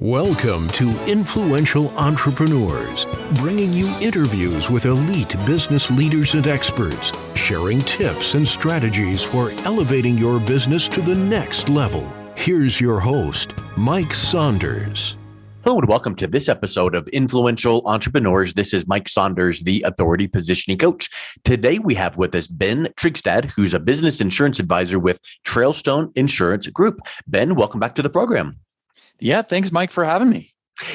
Welcome to Influential Entrepreneurs, bringing you interviews with elite business leaders and experts, sharing tips and strategies for elevating your business to the next level. Here's your host, Mike Saunders. Hello and welcome to this episode of Influential Entrepreneurs. This is Mike Saunders, the Authority Positioning Coach. Today we have with us Ben Trygstad, who's a business insurance advisor with Trailstone Insurance Group. Ben, welcome back to the program. Yeah, thanks, Mike, for having me.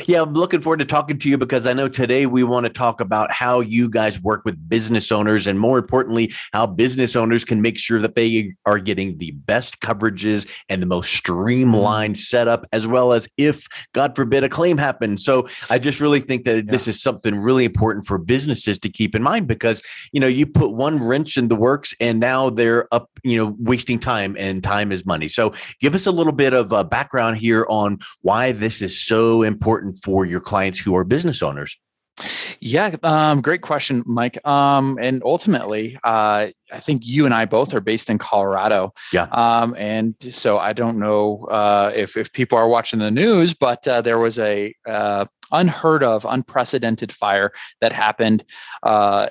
Yeah, I'm looking forward to talking to you because I know today we want to talk about how you guys work with business owners and more importantly, how business owners can make sure that they are getting the best coverages and the most streamlined setup, as well as if, God forbid, a claim happens. So I just really think that this is something really important for businesses to keep in mind because, you put one wrench in the works and now they're up, wasting time, and time is money. So give us a little bit of a background here on why this is so important for your clients who are business owners. Yeah, great question, Mike. And ultimately, I think you and I both are based in Colorado. Yeah. And so I don't know if people are watching the news, but there was a unheard of, unprecedented fire that happened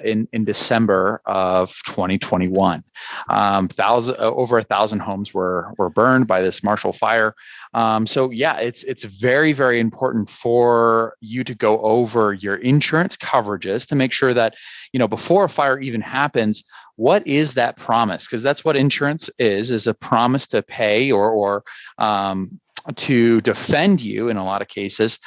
in December of 2021. Over 1,000 homes were burned by this Marshall fire. So yeah, it's very, very important for you to go over your insurance coverages to make sure that, before a fire even happens, what is that promise? Because that's what insurance is a promise to pay or to defend you in a lot of cases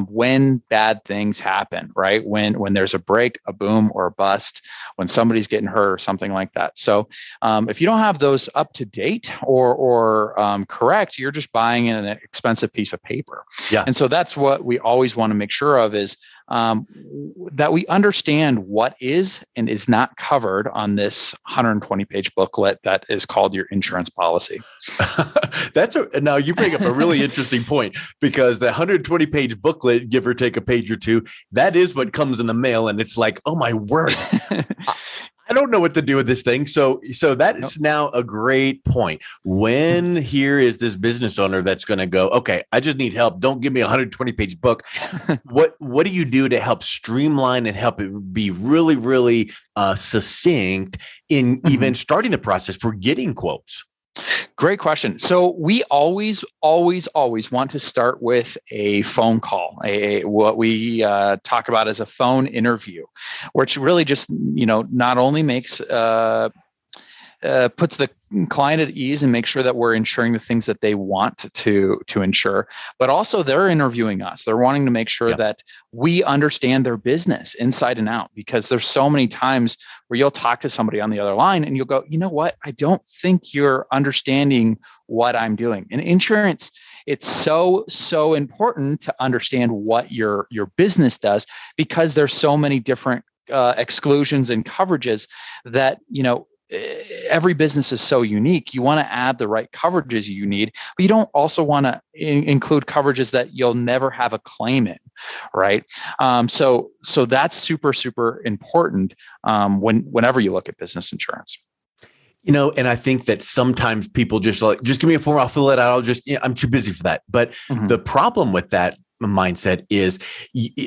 when bad things happen, right? When there's a break, a boom, or a bust, when somebody's getting hurt or something like that. So if you don't have those up to date or correct, you're just buying an expensive piece of paper. Yeah. And so that's what we always want to make sure of is that we understand what is and is not covered on this 120-page booklet that is called your insurance policy. Now you bring up a really interesting point because the 120-page booklet, give or take a page or two, that is what comes in the mail, and it's like, oh my word. I don't know what to do with this thing. So that is now a great point. When here is this business owner that's going to go, okay, I just need help. Don't give me a 120-page book. What do you do to help streamline and help it be really, really succinct in even starting the process for getting quotes? Great question. So we always want to start with a phone call, what we talk about as a phone interview, which really just, not only makes puts the client at ease and makes sure that we're ensuring the things that they want to ensure, but also they're interviewing us. They're wanting to make sure that we understand their business inside and out, because there's so many times where you'll talk to somebody on the other line and you'll go, you know what? I don't think you're understanding what I'm doing. In insurance, it's so important to understand what your business does, because there's so many different exclusions and coverages that, every business is so unique. You want to add the right coverages you need, but you don't also want to include coverages that you'll never have a claim in, right? So that's super, super important whenever you look at business insurance. And I think that sometimes people just give me a form, I'll fill it out. I'm too busy for that. But the problem with that mindset is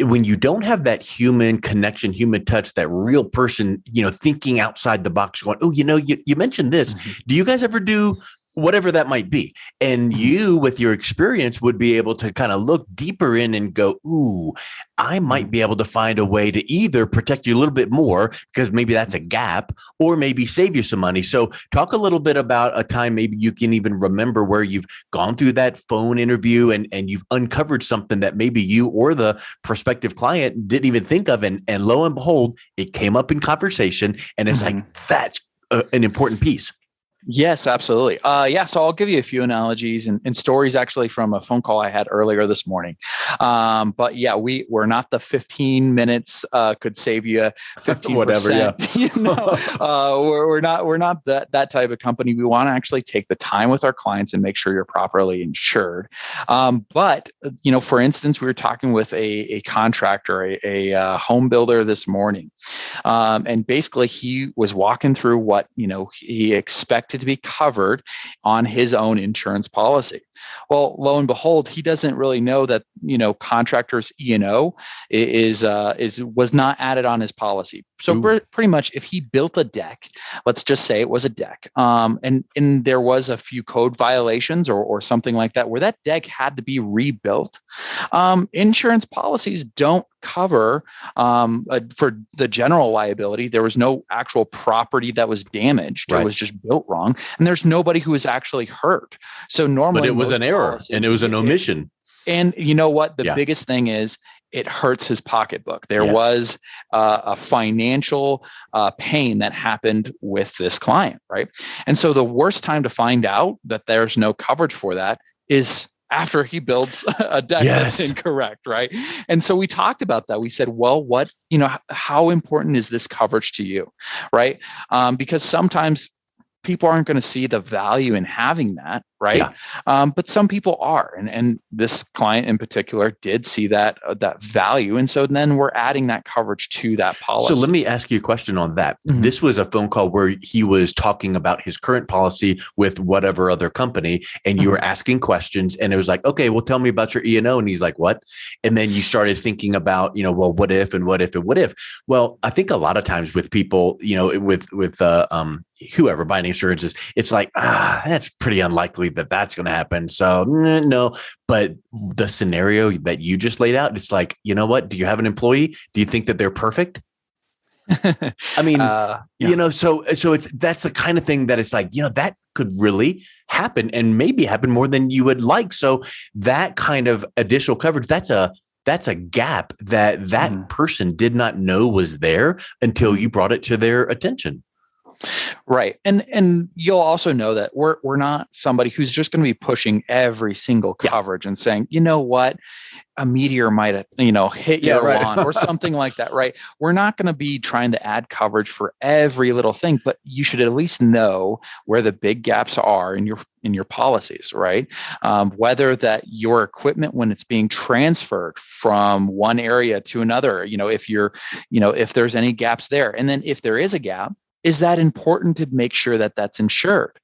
when you don't have that human connection, human touch, that real person, thinking outside the box, going, oh, you mentioned this. Do you guys ever do whatever that might be? And you, with your experience, would be able to kind of look deeper in and go, ooh, I might be able to find a way to either protect you a little bit more, because maybe that's a gap, or maybe save you some money. So talk a little bit about a time maybe you can even remember where you've gone through that phone interview and you've uncovered something that maybe you or the prospective client didn't even think of. And lo and behold, it came up in conversation, and it's like, that's an important piece. Yes, absolutely. So I'll give you a few analogies and stories actually from a phone call I had earlier this morning. But yeah, we're not the 15 minutes could save you 15%. Whatever, yeah. We're not that type of company. We want to actually take the time with our clients and make sure you're properly insured. But for instance, we were talking with a contractor, a home builder this morning, and basically he was walking through what he expected to be covered on his own insurance policy. Well, lo and behold, he doesn't really know that contractors E&O was not added on his policy. So pretty much, if he built a deck, let's just say it was a deck, and there was a few code violations or something like that, where that deck had to be rebuilt, insurance policies don't cover for the general liability. There was no actual property that was damaged. Right. It was just built wrong, and there's nobody who was actually hurt. So normally, but it was an error and it was an omission. And you know what? The biggest thing is it hurts his pocketbook. There was a financial pain that happened with this client, right? And so the worst time to find out that there's no coverage for that is after he builds a deck that's incorrect, right? And so we talked about that. We said, well, how important is this coverage to you, right? Because sometimes people aren't going to see the value in having that, right? But some people are, and this client in particular did see that value, and so then we're adding that coverage to that policy. So let me ask you a question on that. Mm-hmm. This was a phone call where he was talking about his current policy with whatever other company, and you were asking questions, and it was like, okay, well, tell me about your E&O, and he's like, what? And then you started thinking about, well, what if and what if and what if? Well, I think a lot of times with people, with whoever buying insurances, it's like, that's pretty unlikely that's going to happen. So no, but the scenario that you just laid out, it's like, you know what? Do you have an employee? Do you think that they're perfect? I mean, so that's the kind of thing that it's like, that could really happen and maybe happen more than you would like. So that kind of additional coverage, that's a gap that person did not know was there until you brought it to their attention. Right. And you'll also know that we're not somebody who's just going to be pushing every single coverage and saying, you know what, a meteor might have, hit your lawn or something like that. Right. We're not going to be trying to add coverage for every little thing, but you should at least know where the big gaps are in your policies, right? Whether that your equipment, when it's being transferred from one area to another, if there's any gaps there, and then if there is a gap, is that important to make sure that that's insured?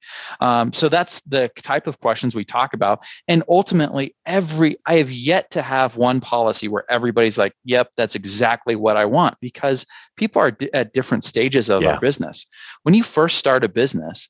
So that's the type of questions we talk about. And ultimately, I have yet to have one policy where everybody's like, yep, that's exactly what I want, because people are at different stages of our business. When you first start a business,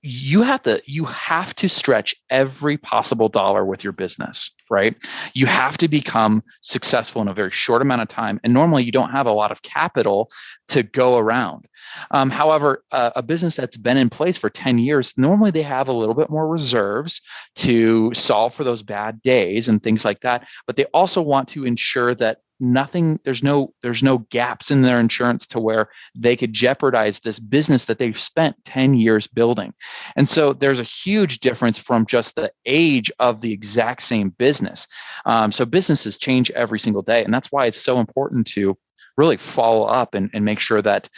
you have to stretch every possible dollar with your business, right? You have to become successful in a very short amount of time. And normally you don't have a lot of capital to go around. However, a business that's been in place for 10 years, normally they have a little bit more reserves to solve for those bad days and things like that. But they also want to ensure that there's no gaps in their insurance to where they could jeopardize this business that they've spent 10 years building. And so there's a huge difference from just the age of the exact same business. So businesses change every single day. And that's why it's so important to really follow up and make sure that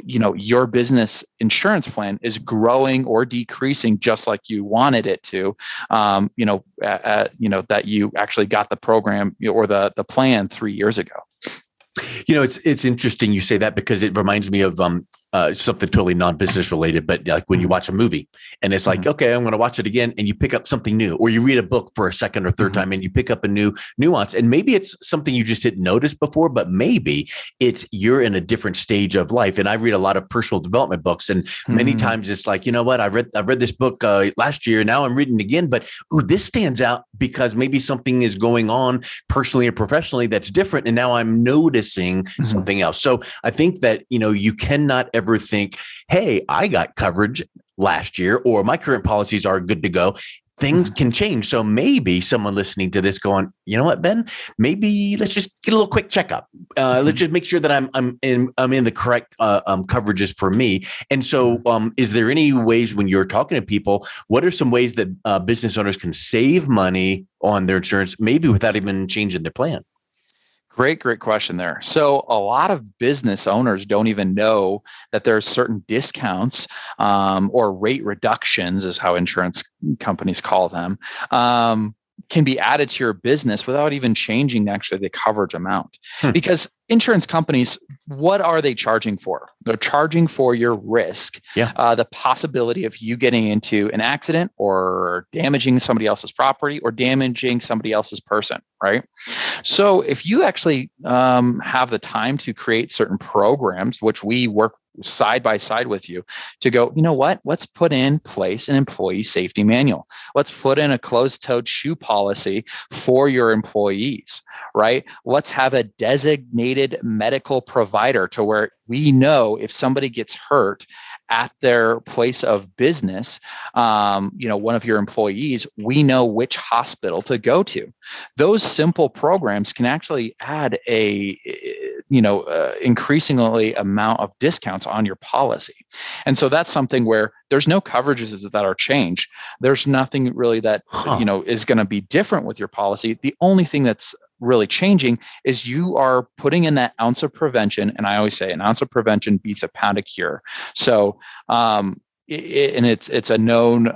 your business insurance plan is growing or decreasing just like you wanted it to, that you actually got the program or the plan 3 years ago. It's interesting you say that, because it reminds me of something totally non-business related, but like when you watch a movie and it's like, okay, I'm going to watch it again, and you pick up something new, or you read a book for a second or third time and you pick up a new nuance, and maybe it's something you just didn't notice before, but maybe you're in a different stage of life. And I read a lot of personal development books, and many times it's like, you know what, I read this book last year, now I'm reading it again, but this stands out because maybe something is going on personally or professionally that's different, and now I'm noticing something else. So I think that you cannot ever think, hey, I got coverage last year, or my current policies are good to go. things can change. So maybe someone listening to this going, you know what, Ben, maybe let's just get a little quick checkup. Let's just make sure that I'm in the correct coverages for me. And so is there any ways when you're talking to people, what are some ways that business owners can save money on their insurance, maybe without even changing their plan? Great question there. So a lot of business owners don't even know that there are certain discounts or rate reductions, is how insurance companies call them, can be added to your business without even changing actually the coverage amount. Because insurance companies, what are they charging for? They're charging for your risk, the possibility of you getting into an accident or damaging somebody else's property or damaging somebody else's person, right? So if you actually have the time to create certain programs, which we work side by side with you to go, you know what, let's put in place an employee safety manual. Let's put in a closed-toed shoe policy for your employees, right? Let's have a designated medical provider to where we know if somebody gets hurt at their place of business, one of your employees, we know which hospital to go to. Those simple programs can actually add increasingly amount of discounts on your policy. And so that's something where there's no coverages that are changed. There's nothing really that, is going to be different with your policy. The only thing that's really changing is you are putting in that ounce of prevention. And I always say an ounce of prevention beats a pound of cure. So, it's a known,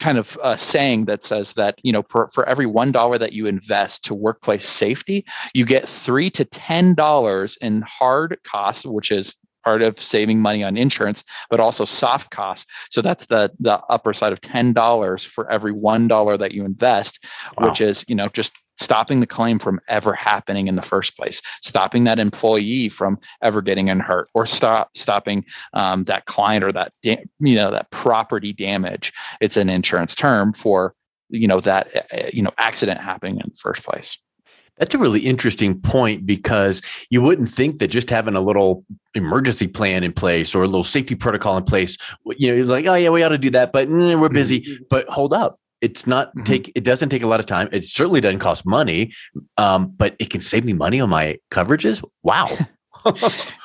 kind of saying that says that, for every $1 that you invest to workplace safety, you get $3 to $10 in hard costs, which is part of saving money on insurance, but also soft costs. So that's the upper side of $10 for every $1 that you invest, which is, just stopping the claim from ever happening in the first place, stopping that employee from ever getting hurt, or stopping that client or that that property damage. It's an insurance term for that accident happening in the first place. That's a really interesting point, because you wouldn't think that just having a little emergency plan in place or a little safety protocol in place, like, oh yeah, we ought to do that, but we're busy. But hold up. It's not it doesn't take a lot of time. It certainly doesn't cost money, but it can save me money on my coverages. Wow.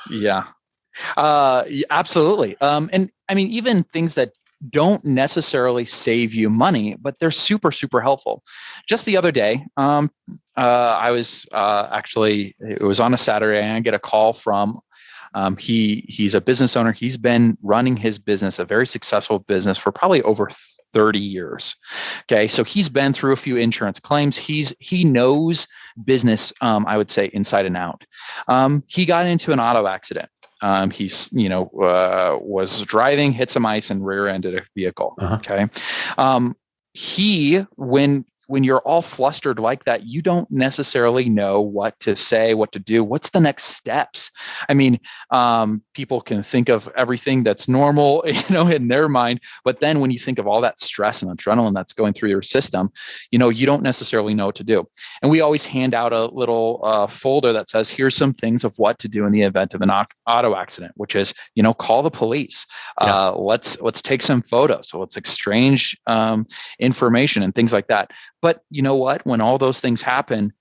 Yeah, absolutely. And I mean, even things that don't necessarily save you money, but they're super, super helpful. Just the other day, I was it was on a Saturday, and I get a call from he's a business owner. He's been running his business, a very successful business, for probably over 30 years. Okay. So he's been through a few insurance claims. He knows business, I would say, inside and out. He got into an auto accident. He's, was driving, hit some ice, and rear-ended a vehicle. Okay. When you're all flustered like that, you don't necessarily know what to say, what to do. What's the next steps? I mean, people can think of everything that's normal, in their mind. But then when you think of all that stress and adrenaline that's going through your system, you don't necessarily know what to do. And we always hand out a little folder that says, here's some things of what to do in the event of an auto accident, which is, call the police. Let's take some photos. So let's exchange information and things like that. But you know what? When all those things happen,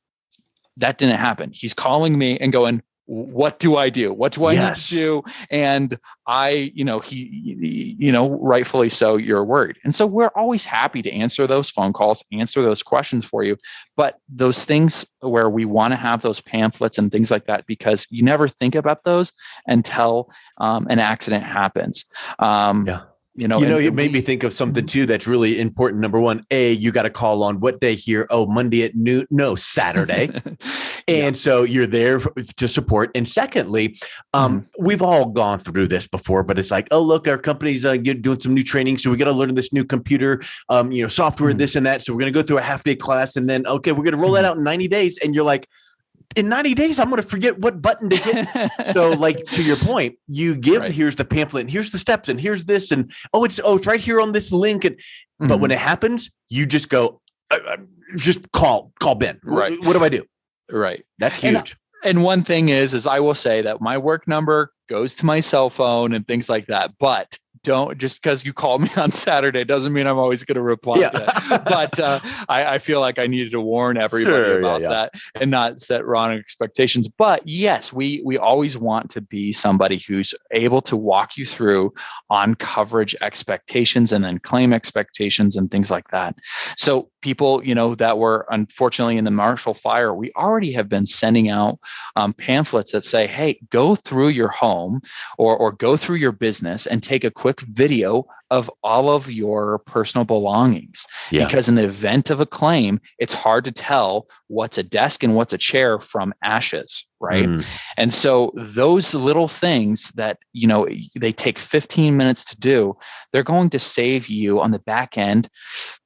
that didn't happen. He's calling me and going, what do I do? What do I need to do? And rightfully so, you're worried. And so we're always happy to answer those phone calls, answer those questions for you. But those things where we want to have those pamphlets and things like that, because you never think about those until an accident happens. It made me think of something too that's really important. Number one, you got to call on what day here? Oh, Monday at noon? No, Saturday. And so you're there to support. And secondly, we've all gone through this before, but it's like, oh, look, our company's doing some new training. So we got to learn this new computer, software, this and that. So we're going to go through a half-day class, and then, okay, we're going to roll that out in 90 days. And you're like, in 90 days, I'm going to forget what button to hit. So like, to your point, you give, here's the pamphlet, and here's the steps, and here's this, and it's right here on this link. And, but when it happens, you just go, just call Ben. Right. What do I do? Right. That's huge. And one thing is I will say that my work number goes to my cell phone and things like that. But don't, just because you called me on Saturday doesn't mean I'm always going to reply to it. But I feel like I needed to warn everybody about that and not set wrong expectations. But yes, we always want to be somebody who's able to walk you through on coverage expectations and then claim expectations and things like that. So people, that were unfortunately in the Marshall Fire, we already have been sending out pamphlets that say, hey, go through your home or go through your business and take a quick video of all of your personal belongings. Because in the event of a claim, it's hard to tell what's a desk and what's a chair from ashes, right? And so those little things that, they take 15 minutes to do, they're going to save you on the back end,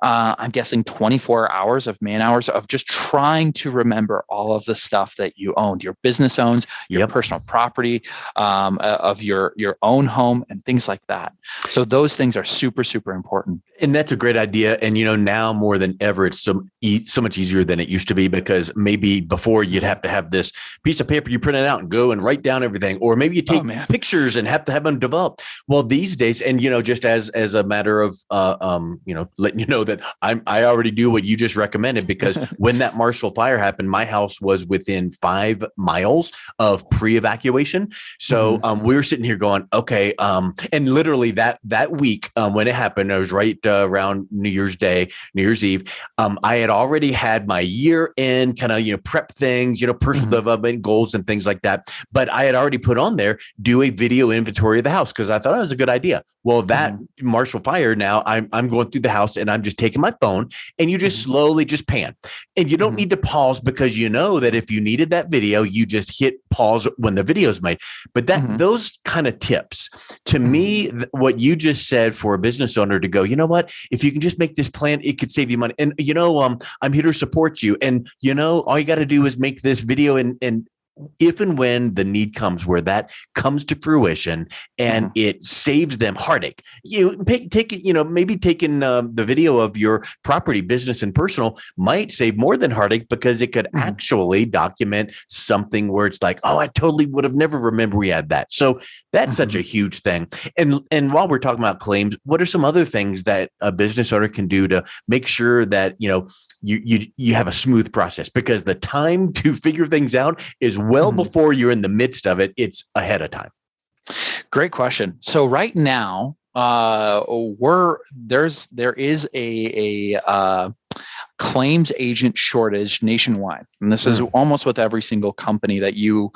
I'm guessing 24 hours of man hours of just trying to remember all of the stuff that you owned, your business owns, your personal property, of your own home and things like that. So those things are super, super important. And that's a great idea. And, now more than ever, it's so much easier than it used to be, because maybe before you'd have to have this piece of paper you print it out and go and write down everything, or maybe you take pictures and have to have them developed. Well, these days, and, just as a matter of, letting you know that I already do what you just recommended, because when that Marshall Fire happened, my house was within 5 miles of pre-evacuation. So we were sitting here going, okay. And literally that week when it happened, it was right around New Year's Eve. I had already had my year end kind of, prep things, personal development goals and things like that. But I had already put on there, do a video inventory of the house, because I thought it was a good idea. Well, that Marshall Fire, now I'm going through the house and I'm just taking my phone and you just slowly just pan. And you don't need to pause, because you know that if you needed that video, you just hit pause when the video is made. But those kind of tips, to me, what you just said for a business owner to go, you know what, if you can just make this plan, it could save you money. And, I'm here to support you. And, all you got to do is make this video, and if and when the need comes where that comes to fruition and it saves them heartache, maybe taking the video of your property, business and personal, might save more than heartache, because it could actually document something where it's like, oh, I totally would have never remembered we had that. So that's such a huge thing. And while we're talking about claims, what are some other things that a business owner can do to make sure that, you have a smooth process? Because the time to figure things out is well before you're in the midst of it. It's ahead of time. Great question. So right now, there is a claims agent shortage nationwide, and this is almost with every single company that you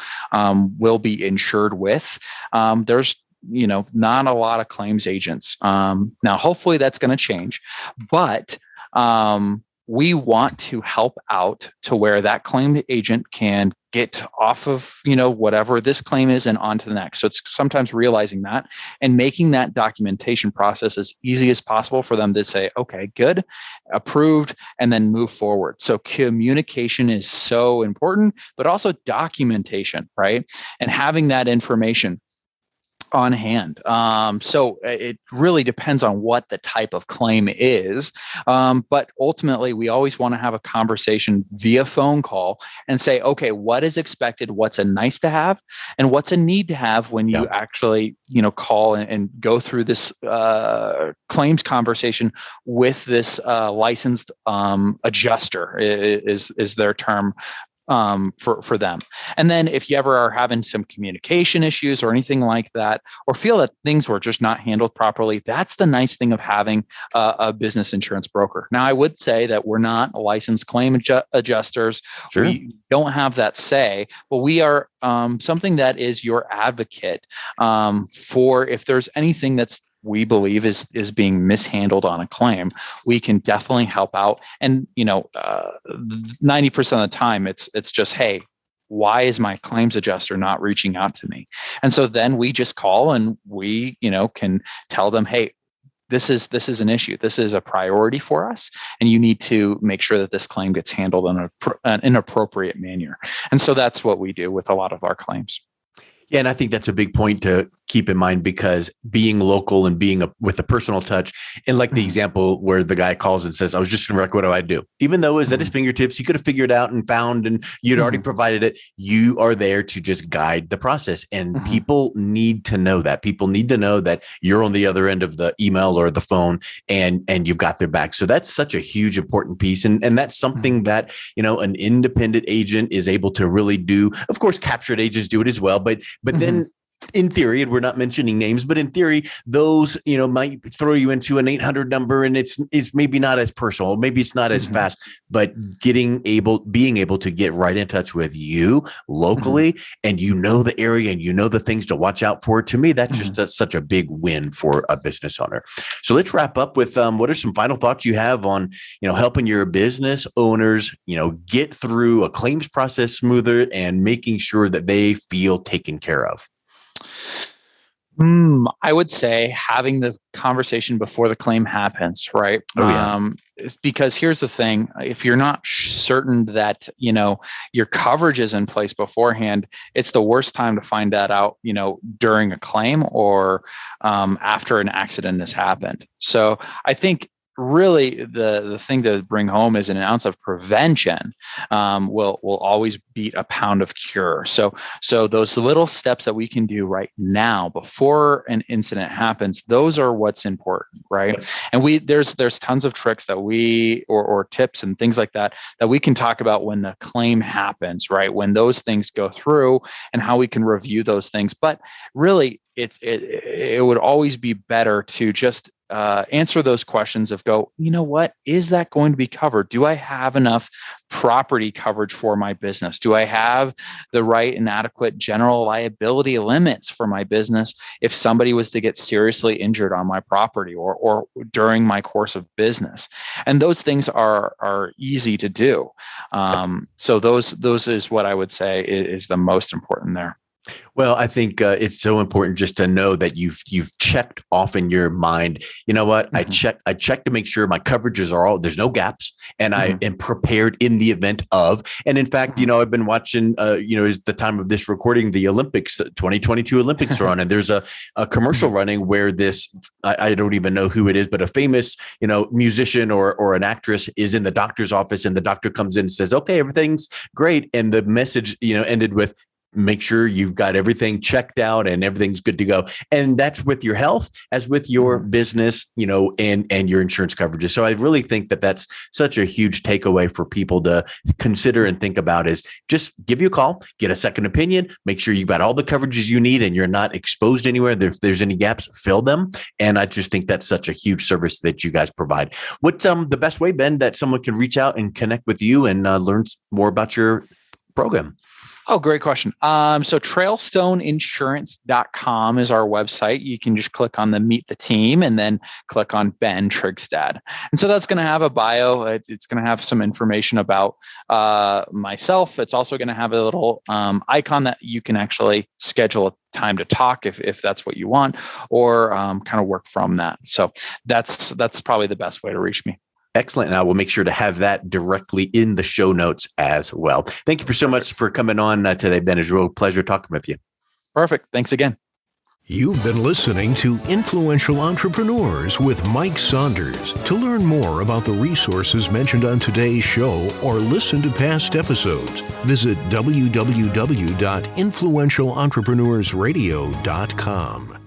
will be insured with. There's not a lot of claims agents. Now, hopefully that's going to change, but we want to help out to where that claim agent can get off of, whatever this claim is and on to the next. So it's sometimes realizing that and making that documentation process as easy as possible for them to say, okay, good, approved, and then move forward. So communication is so important, but also documentation, right? And having that information on hand. So it really depends on what the type of claim is. But ultimately, we always want to have a conversation via phone call and say, okay, what is expected? What's a nice to have? And what's a need to have when you actually, call and go through this claims conversation with this licensed adjuster is their term. For them. And then if you ever are having some communication issues or anything like that, or feel that things were just not handled properly, that's the nice thing of having a business insurance broker. Now, I would say that we're not licensed claim adjusters. Sure. We don't have that say, but we are something that is your advocate for if there's anything that's we believe is being mishandled on a claim, we can definitely help out. And 90% of the time, it's just, hey, why is my claims adjuster not reaching out to me? And so then we just call and we can tell them, hey, this is an issue. This is a priority for us, and you need to make sure that this claim gets handled in an appropriate manner. And so that's what we do with a lot of our claims. Yeah, and I think that's a big point to keep in mind, because being local and being with a personal touch, and like the example where the guy calls and says, I was just going to wreck, what do I do? Even though it was at his fingertips, you could have figured out and found, and you'd already provided it. You are there to just guide the process. And people need to know that. People need to know that you're on the other end of the email or the phone, and you've got their back. So that's such a huge, important piece. And that's something that, an independent agent is able to really do. Of course, captured agents do it as well, but then in theory, and we're not mentioning names, but in theory, those, might throw you into an 800 number, and it's maybe not as personal, maybe it's not as fast, but being able to get right in touch with you locally, and the area, and the things to watch out for. To me, that's just such a big win for a business owner. So let's wrap up with what are some final thoughts you have on, helping your business owners, get through a claims process smoother and making sure that they feel taken care of. I would say having the conversation before the claim happens, right? Oh, yeah. Because here's the thing: if you're not certain that your coverage is in place beforehand, it's the worst time to find that out, during a claim or after an accident has happened. So I think really the thing to bring home is an ounce of prevention will always beat a pound of cure. So those little steps that we can do right now before an incident happens, those are what's important, right? And there's tons of tricks that we or tips and things like that we can talk about when the claim happens, right? When those things go through, and how we can review those things. But really, it would always be better to just answer those questions of what is that going to be covered? Do I have enough property coverage for my business? Do I have the right and adequate general liability limits for my business if somebody was to get seriously injured on my property or during my course of business? And those things are easy to do. So those is what I would say is the most important there. Well, I think it's so important just to know that you've checked off in your mind. You know what? I checked to make sure my coverages are there's no gaps, and I am prepared in the event of. And in fact, I've been watching, is the time of this recording, the Olympics, 2022 Olympics are on, and there's a commercial running where I don't even know who it is, but a famous, musician or an actress is in the doctor's office, and the doctor comes in and says, okay, everything's great. And the message, ended with, make sure you've got everything checked out and everything's good to go. And that's with your health as with your business, and your insurance coverages. So I really think that that's such a huge takeaway for people to consider and think about, is just give you a call, get a second opinion, make sure you've got all the coverages you need and you're not exposed anywhere. If there's any gaps, fill them. And I just think that's such a huge service that you guys provide. What's the best way, Ben, that someone can reach out and connect with you and learn more about your program? Oh, great question. So trailstoneinsurance.com is our website. You can just click on the Meet the Team and then click on Ben Trygstad. And so that's going to have a bio. It's going to have some information about myself. It's also going to have a little icon that you can actually schedule a time to talk if that's what you want, or kind of work from that. So that's probably the best way to reach me. Excellent. And I will make sure to have that directly in the show notes as well. Thank you so much for coming on today, Ben. It's a real pleasure talking with you. Perfect. Thanks again. You've been listening to Influential Entrepreneurs with Mike Saunders. To learn more about the resources mentioned on today's show or listen to past episodes, visit www.influentialentrepreneursradio.com.